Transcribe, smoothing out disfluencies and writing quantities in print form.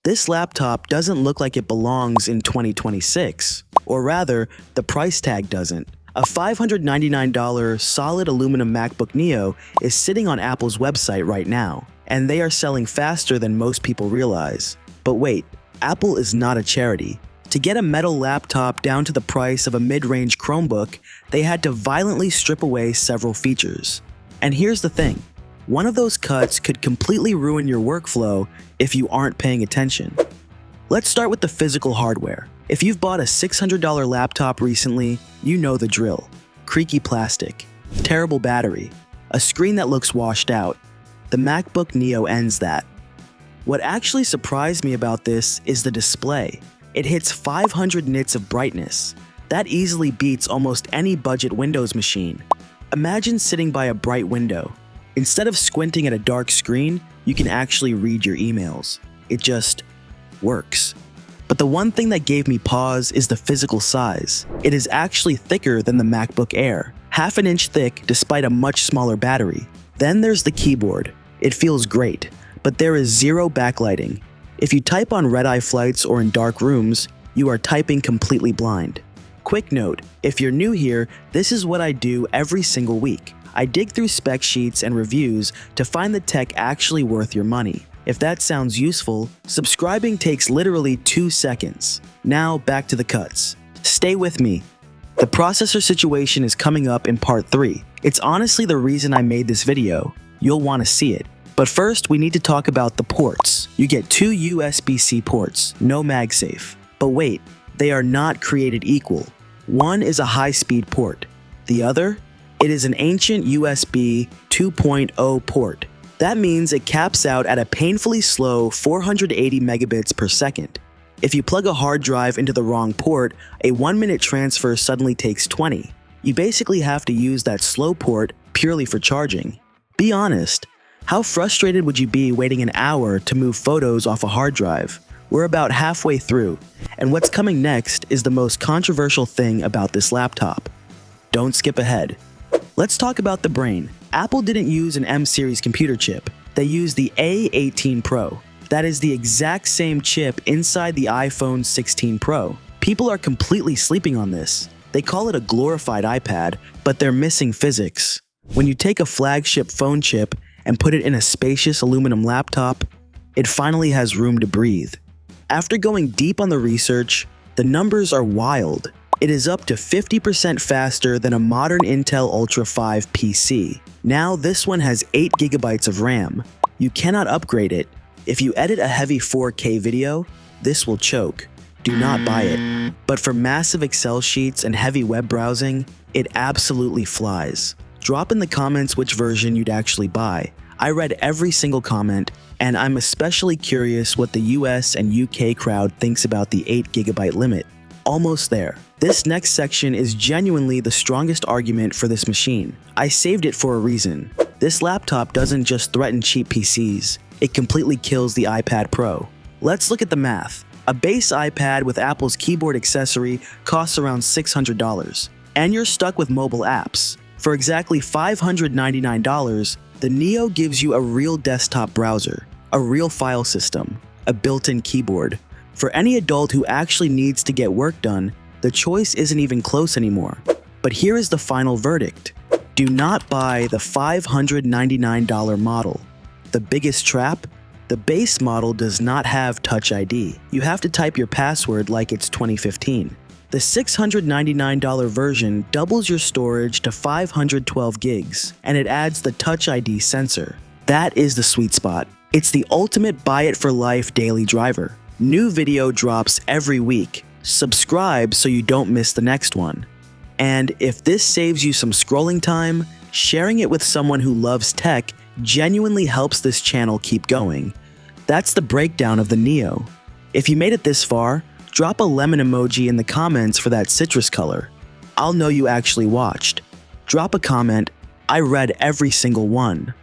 This laptop doesn't look like it belongs in 2026. Or rather, the price tag doesn't. A $599 solid aluminum MacBook Neo is sitting on Apple's website right now, and they are selling faster than most people realize. But wait, Apple is not a charity. To get a metal laptop down to the price of a mid-range Chromebook, they had to violently strip away several features. And here's the thing, one of those cuts could completely ruin your workflow if you aren't paying attention. Let's start with the physical hardware. If you've bought a $600 laptop recently, you know the drill. Creaky plastic, terrible battery, a screen that looks washed out. The MacBook Neo ends that. What actually surprised me about this is the display. It hits 500 nits of brightness. That easily beats almost any budget Windows machine. Imagine sitting by a bright window. Instead of squinting at a dark screen, you can actually read your emails. It just works. But the one thing that gave me pause is the physical size. It is actually thicker than the MacBook Air, half an inch thick despite a much smaller battery. Then there's the keyboard. It feels great, but there is zero backlighting. If you type on red-eye flights or in dark rooms, you are typing completely blind. Quick note, if you're new here, this is what I do every single week. I dig through spec sheets and reviews to find the tech actually worth your money. If that sounds useful, subscribing takes literally 2 seconds. Now back to the cuts. Stay with me. The processor situation is coming up in part 3. It's honestly the reason I made this video. You'll want to see it. But first, we need to talk about the ports. You get 2 USB-C ports, no MagSafe. But wait, they are not created equal. One is a high-speed port. The other? It is an ancient USB 2.0 port. That means it caps out at a painfully slow 480 megabits per second. If you plug a hard drive into the wrong port, a 1-minute transfer suddenly takes 20. You basically have to use that slow port purely for charging. Be honest, how frustrated would you be waiting an hour to move photos off a hard drive? We're about halfway through, and what's coming next is the most controversial thing about this laptop. Don't skip ahead. Let's talk about the brain. Apple didn't use an M-series computer chip. They used the A18 Pro. That is the exact same chip inside the iPhone 16 Pro. People are completely sleeping on this. They call it a glorified iPad, but they're missing physics. When you take a flagship phone chip and put it in a spacious aluminum laptop, it finally has room to breathe. After going deep on the research, the numbers are wild. It is up to 50% faster than a modern Intel Ultra 5 PC. Now this one has 8 GB of RAM. You cannot upgrade it. If you edit a heavy 4K video, this will choke. Do not buy it. But for massive Excel sheets and heavy web browsing, it absolutely flies. Drop in the comments which version you'd actually buy. I read every single comment, and I'm especially curious what the US and UK crowd thinks about the 8 GB limit. Almost there. This next section is genuinely the strongest argument for this machine. I saved it for a reason. This laptop doesn't just threaten cheap PCs, it completely kills the iPad Pro. Let's look at the math. A base iPad with Apple's keyboard accessory costs around $600, and you're stuck with mobile apps. For exactly $599, the Neo gives you a real desktop browser, a real file system, a built-in keyboard. For any adult who actually needs to get work done, the choice isn't even close anymore. But here is the final verdict. Do not buy the $599 model. The biggest trap? The base model does not have Touch ID. You have to type your password like it's 2015. The $699 version doubles your storage to 512 gigs, and it adds the Touch ID sensor. That is the sweet spot. It's the ultimate buy-it-for-life daily driver. New video drops every week. Subscribe so you don't miss the next one. And if this saves you some scrolling time, sharing it with someone who loves tech genuinely helps this channel keep going. That's the breakdown of the Neo. If you made it this far, drop a lemon emoji in the comments for that citrus color. I'll know you actually watched. Drop a comment. I read every single one.